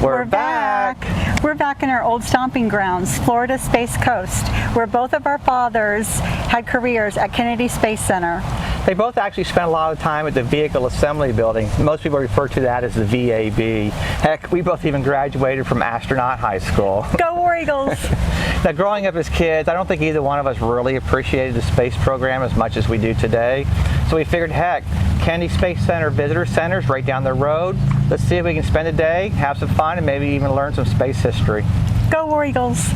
We're back. We're back in our old stomping grounds, Florida Space Coast, where both of our fathers had careers at Kennedy Space Center. They both actually spent a lot of time at the Vehicle Assembly Building. Most people refer to that as the VAB. Heck, we both even graduated from astronaut high school. Go War Eagles! Now, growing up as kids, I don't think either one of us really appreciated the space program as much as we do today. So we figured, heck, Kennedy Space Center Visitor Center is right down the road. Let's see if we can spend a day, have some fun, and maybe even learn some space history. Go War Eagles!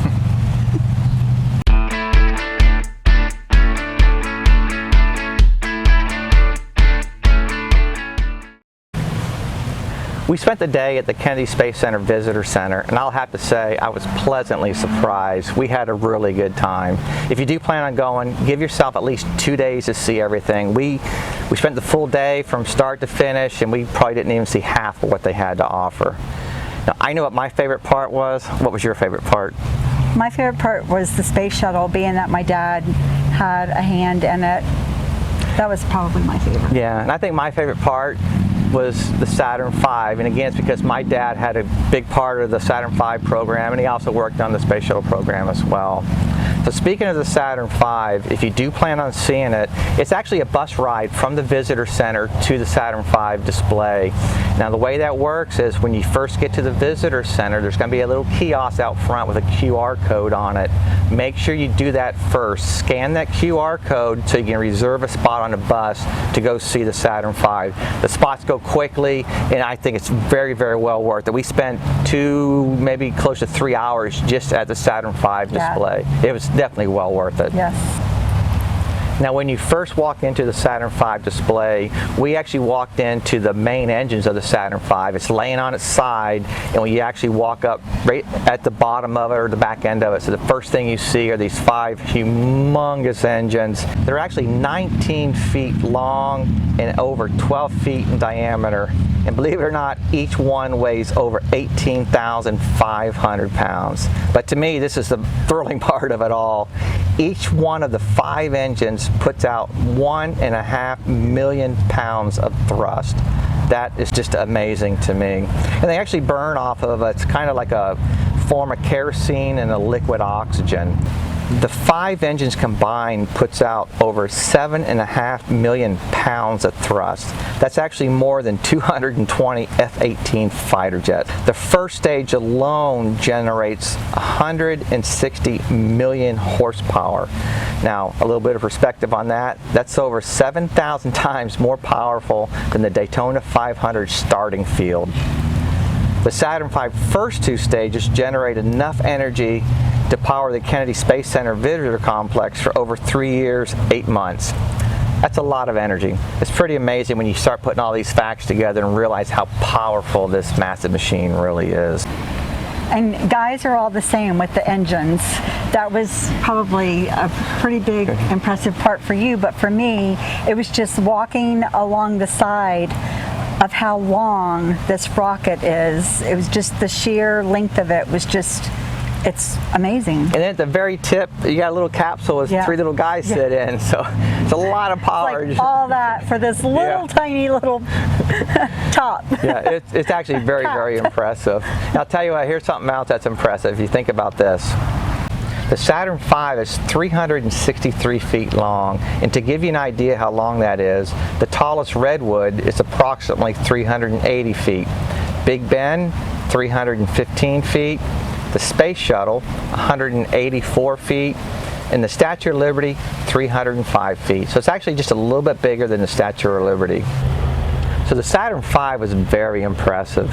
We spent the day at the Kennedy Space Center Visitor Center, and I'll have to say I was pleasantly surprised. We had a really good time. If you do plan on going, give yourself at least 2 days to see everything. We spent the full day from start to finish, and we probably didn't even see half of what they had to offer. Now, I know what my favorite part was. What was your favorite part? My favorite part was the Space Shuttle, being that my dad had a hand in it. That was probably my favorite. Yeah, and I think my favorite part was the Saturn V, and again it's because my dad had a big part of the Saturn V program, and he also worked on the Space Shuttle program as well. So speaking of the Saturn V, if you do plan on seeing it, it's actually a bus ride from the Visitor Center to the Saturn V display. Now the way that works is when you first get to the Visitor Center, there's going to be a little kiosk out front with a QR code on it. Make sure you do that first. Scan that QR code so you can reserve a spot on the bus to go see the Saturn V. The spots go quickly, and I think it's very, very well worth it. We spent 2, maybe close to 3 hours just at the Saturn V display. Yeah. It was definitely well worth it. Yes. Now when you first walk into the Saturn V display, we actually walked into the main engines of the Saturn V. It's laying on its side, and when you actually walk up right at the bottom of it or the back end of it, so the first thing you see are these 5 humongous engines. They're actually 19 feet long and over 12 feet in diameter. And believe it or not, each one weighs over 18,500 pounds. But to me, this is the thrilling part of it all. Each one of the 5 engines puts out 1.5 million pounds of thrust. That is just amazing to me. And they actually burn off of, it's kind of like a form of kerosene and a liquid oxygen. The 5 engines combined puts out over 7.5 million pounds of thrust. That's actually more than 220 F-18 fighter jets. The first stage alone generates 160 million horsepower. Now, a little bit of perspective on that, that's over 7,000 times more powerful than the Daytona 500 starting field. The Saturn V first 2 stages generate enough energy to power the Kennedy Space Center Visitor Complex for over 3 years, 8 months. That's a lot of energy. It's pretty amazing when you start putting all these facts together and realize how powerful this massive machine really is. And guys are all the same with the engines. That was probably a pretty big, impressive part for you, but for me, it was just walking along the side of how long this rocket is. It was just the sheer length of it was just, it's amazing. And then at the very tip, you got a little capsule with 3 little guys sit in, so it's a lot of power. It's like all that for this little tiny little top. Yeah, it's actually very, very impressive. And I'll tell you what, here's something else that's impressive. If you think about this. The Saturn V is 363 feet long, and to give you an idea how long that is, the tallest redwood is approximately 380 feet. Big Ben, 315 feet. The Space Shuttle, 184 feet. And the Statue of Liberty, 305 feet. So it's actually just a little bit bigger than the Statue of Liberty. So the Saturn V was very impressive,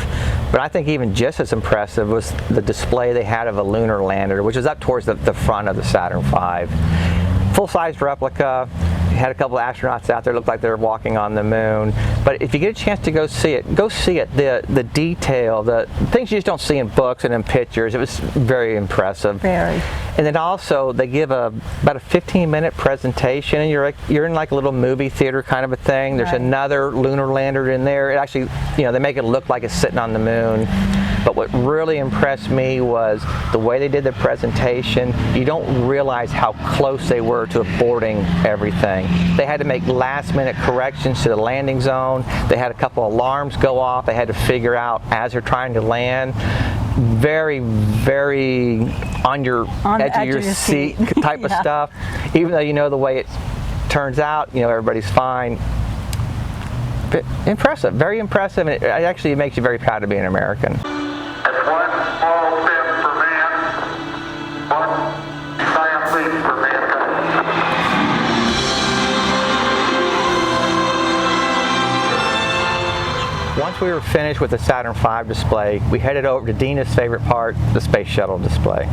but I think even just as impressive was the display they had of a lunar lander, which is up towards the front of the Saturn V. Full-size replica. Had a couple of astronauts out there, looked like they were walking on the moon. But if you get a chance to go see it, go see it. The detail, the things you just don't see in books and in pictures. It was very impressive. Very. And then also they give about a 15-minute presentation, and you're in like a little movie theater kind of a thing. There's another lunar lander in there. It actually, they make it look like it's sitting on the moon. But what really impressed me was the way they did the presentation. You don't realize how close they were to aborting everything. They had to make last-minute corrections to the landing zone. They had a couple alarms go off. They had to figure out as they're trying to land. Very, very on edge of your seat type of stuff. Even though you know the way it turns out, you know everybody's fine. But impressive, very impressive, and it actually makes you very proud to be an American. It's one small step for man, one giant leap for mankind. Once we were finished with the Saturn V display, we headed over to Deena's favorite part, the Space Shuttle display.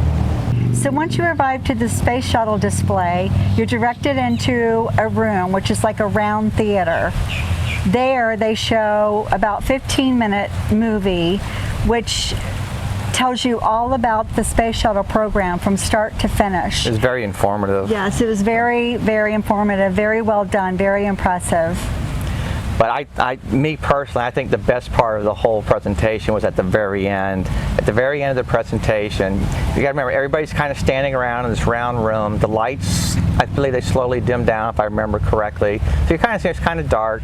So once you arrive to the Space Shuttle display, you're directed into a room, which is like a round theater. There they show about 15-minute movie, which tells you all about the Space Shuttle program from start to finish. It was very informative. Yes, it was very, very informative, very well done, very impressive. But me personally, I think the best part of the whole presentation was at the very end. At the very end of the presentation, you got to remember, everybody's kind of standing around in this round room. The lights, I believe they slowly dim down, if I remember correctly. So you kind of see it's kind of dark.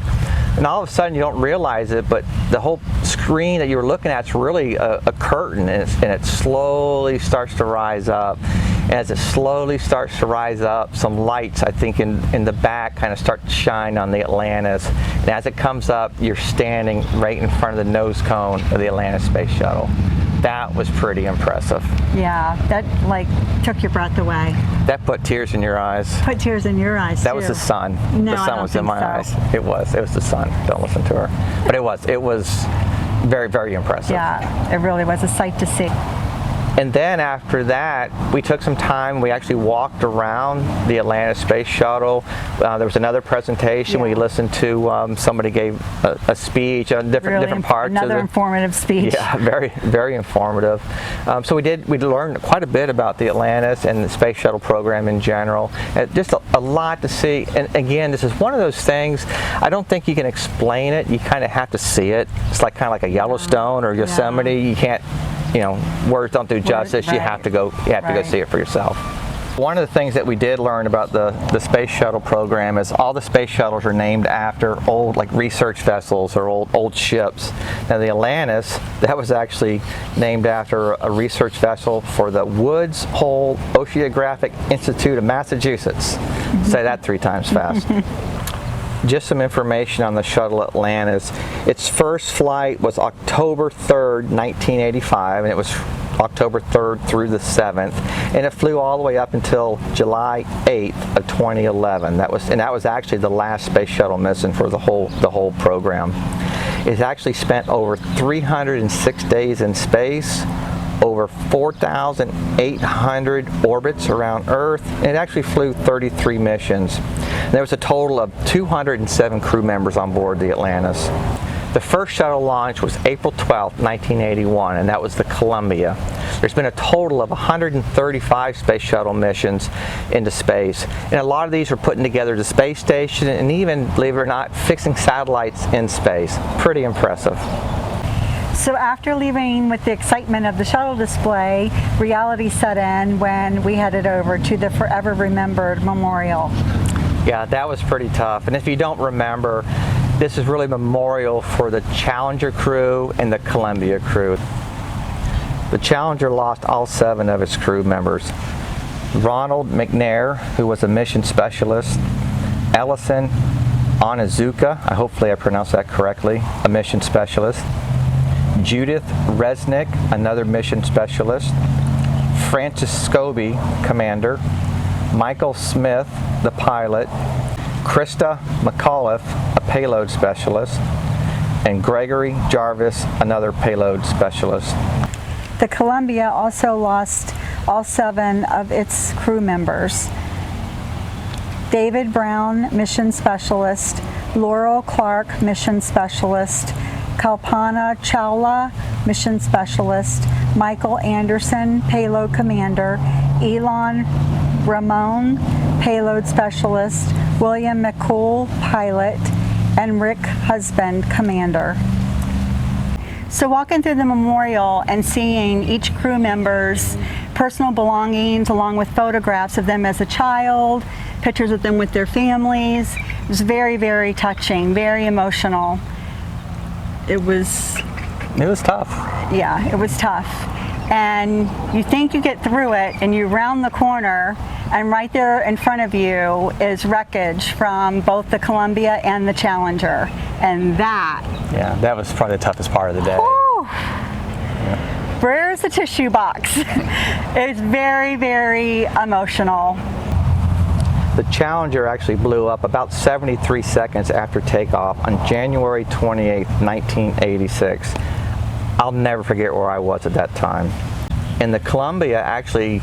And all of a sudden, you don't realize it, but the whole screen that you were looking at is really a curtain, and it slowly starts to rise up. And as it slowly starts to rise up, some lights, I think, in the back kind of start to shine on the Atlantis. And as it comes up, you're standing right in front of the nose cone of the Atlantis Space Shuttle. That was pretty impressive. Yeah, that like took your breath away. That put tears in your eyes. Put tears in your eyes, That was the sun. No, the sun was in my eyes. It was the sun. Don't listen to her. But it was very, very impressive. Yeah, it really was a sight to see. And then after that, we took some time. We actually walked around the Atlantis Space Shuttle. There was another presentation. Yeah. We listened to somebody gave a speech on different parts. Another informative speech. Yeah, very, very informative. So we learned quite a bit about the Atlantis and the Space Shuttle program in general. Just a lot to see. And again, this is one of those things. I don't think you can explain it. You kind of have to see it. It's kind of like a Yellowstone or Yosemite. You can't. Words don't do justice. Right. You have to go see it for yourself. One of the things that we did learn about the Space Shuttle program is all the space shuttles are named after old research vessels or old ships. Now the Atlantis, that was actually named after a research vessel for the Woods Hole Oceanographic Institute of Massachusetts. Say that 3 times fast. Just some information on the shuttle Atlantis. Its first flight was October 3rd, 1985, and it was October 3rd through the 7th, and it flew all the way up until July 8th of 2011. That was actually the last space shuttle mission for the whole program. It actually spent over 306 days in space, over 4,800 orbits around Earth, and it actually flew 33 missions. And there was a total of 207 crew members on board the Atlantis. The first shuttle launch was April 12, 1981, and that was the Columbia. There's been a total of 135 space shuttle missions into space, and a lot of these are putting together the space station and even, believe it or not, fixing satellites in space. Pretty impressive. So after leaving with the excitement of the shuttle display, reality set in when we headed over to the Forever Remembered Memorial. Yeah, that was pretty tough. And if you don't remember, this is really a memorial for the Challenger crew and the Columbia crew. The Challenger lost all 7 of its crew members. Ronald McNair, who was a mission specialist, Ellison Onizuka, hopefully I pronounced that correctly, a mission specialist, Judith Resnick, another mission specialist, Francis Scobie, commander, Michael Smith, the pilot, Krista McAuliffe, a payload specialist, and Gregory Jarvis, another payload specialist. The Columbia also lost all 7 of its crew members. David Brown, mission specialist, Laurel Clark, mission specialist, Kalpana Chawla, mission specialist, Michael Anderson, payload commander, Elon Ramon, payload specialist, William McCool, pilot, and Rick Husband, commander. So walking through the memorial and seeing each crew member's personal belongings along with photographs of them as a child, pictures of them with their families, it was very, very touching, very emotional. It was tough. Yeah, it was tough. And you think you get through it and you round the corner and right there in front of you is wreckage from both the Columbia and the Challenger. And that was probably the toughest part of the day. Where's the tissue box? It's very, very emotional. The Challenger actually blew up about 73 seconds after takeoff on January 28, 1986. I'll never forget where I was at that time. And the Columbia actually,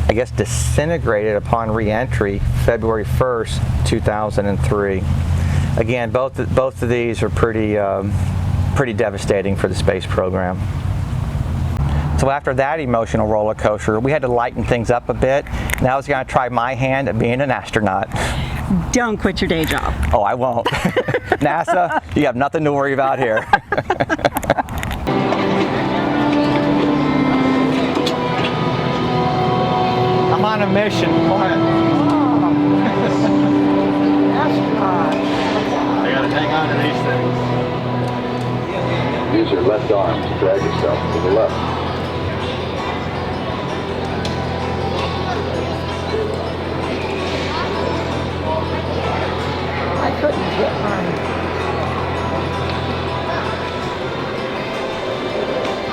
I guess, disintegrated upon re-entry February 1st, 2003. Again, both of these are pretty devastating for the space program. So after that emotional roller coaster, we had to lighten things up a bit. Now I was going to try my hand at being an astronaut. Don't quit your day job. Oh, I won't. NASA, you have nothing to worry about here. I'm on a mission. Go ahead. Astronaut. I gotta hang on to these things. Use your left arm to drag yourself to the left. I couldn't get mine.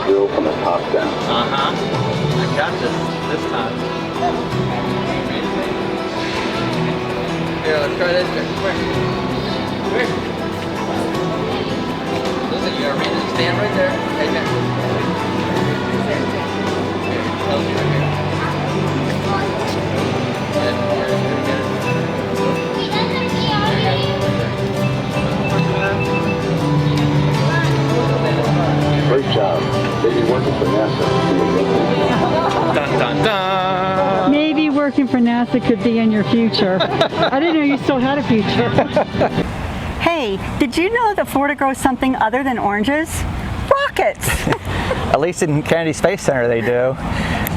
Drill from the top down. I got this time. Here, let's try this trick. Quick. Listen, you gotta read it. Stand right there. Hey, man. Here, tells you right here. Great job. Maybe working for NASA. Dun, dun, dun. Maybe working for NASA could be in your future. I didn't know you still had a future. Hey, did you know that Florida grows something other than oranges? Rockets! At least in Kennedy Space Center they do.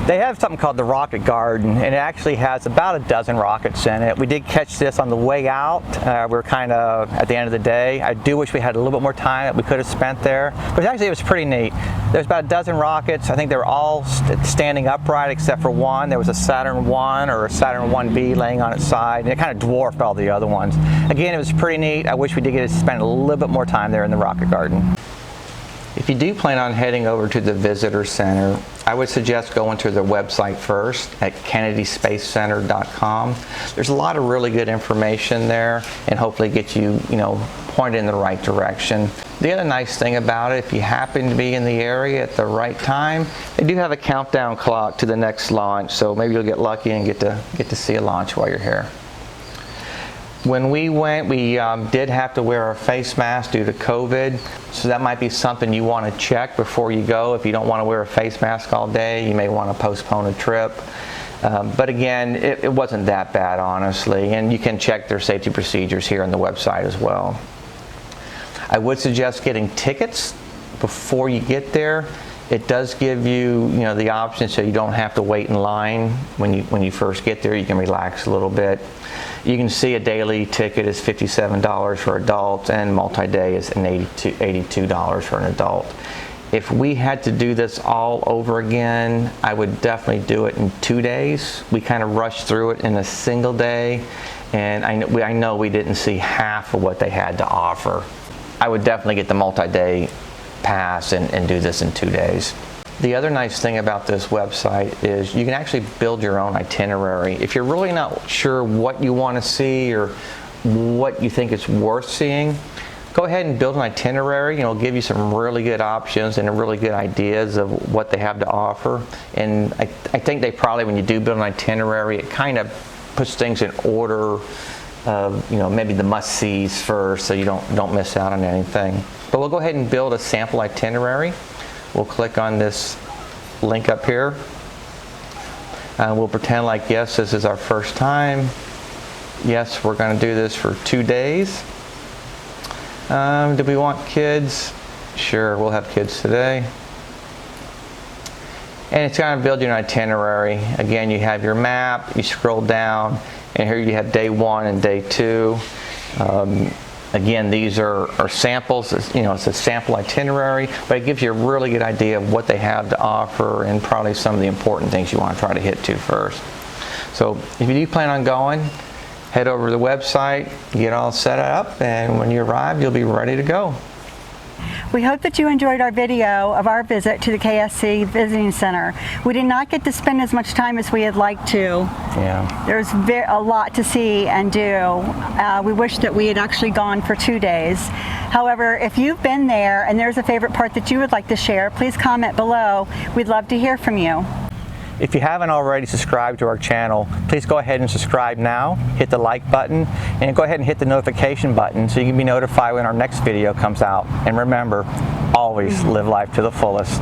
They have something called the Rocket Garden, and it actually has about a dozen rockets in it. We did catch this on the way out. We were kind of at the end of the day. I do wish we had a little bit more time that we could have spent there, but actually it was pretty neat. There's about a dozen rockets. I think they were all standing upright except for one. There was a Saturn 1 or a Saturn 1B laying on its side, and it kind of dwarfed all the other ones. Again, it was pretty neat. I wish we did get to spend a little bit more time there in the Rocket Garden. If you do plan on heading over to the Visitor Center, I would suggest going to their website first at kennedyspacecenter.com. There's a lot of really good information there and hopefully get you, pointed in the right direction. The other nice thing about it, if you happen to be in the area at the right time, they do have a countdown clock to the next launch, so maybe you'll get lucky and get to see a launch while you're here. When we went, we did have to wear a face mask due to COVID, so that might be something you want to check before you go. If you don't want to wear a face mask all day, you may want to postpone a trip. But again, it wasn't that bad, honestly, and you can check their safety procedures here on the website as well. I would suggest getting tickets before you get there. It does give you, the option so you don't have to wait in line when you first get there. You can relax a little bit. You can see a daily ticket is $57 for adults and multi-day is $82 for an adult. If we had to do this all over again, I would definitely do it in 2 days. We kind of rushed through it in a single day, and I know we didn't see half of what they had to offer. I would definitely get the multi-day pass and do this in 2 days. The other nice thing about this website is you can actually build your own itinerary. If you're really not sure what you want to see or what you think is worth seeing, go ahead and build an itinerary. It'll give you some really good options and really good ideas of what they have to offer. And I think they probably, when you do build an itinerary, it kind of puts things in order of, maybe the must-sees first so you don't miss out on anything. But we'll go ahead and build a sample itinerary. We'll click on this link up here. We'll pretend like, yes, this is our first time. Yes, we're going to do this for 2 days. Do we want kids? Sure, we'll have kids today. And it's going to build you an itinerary. Again, you have your map, you scroll down, and here you have day 1 and day 2. Again, these are samples. It's a sample itinerary, but it gives you a really good idea of what they have to offer and probably some of the important things you want to try to hit to first. So if you do plan on going, head over to the website, get all set up, and when you arrive, you'll be ready to go. We hope that you enjoyed our video of our visit to the KSC Visiting Center. We did not get to spend as much time as we had liked to. Yeah. There's a lot to see and do. We wish that we had actually gone for 2 days. However, if you've been there and there's a favorite part that you would like to share, please comment below. We'd love to hear from you. If you haven't already subscribed to our channel, please go ahead and subscribe now, hit the like button, and go ahead and hit the notification button so you can be notified when our next video comes out. And remember, always live life to the fullest.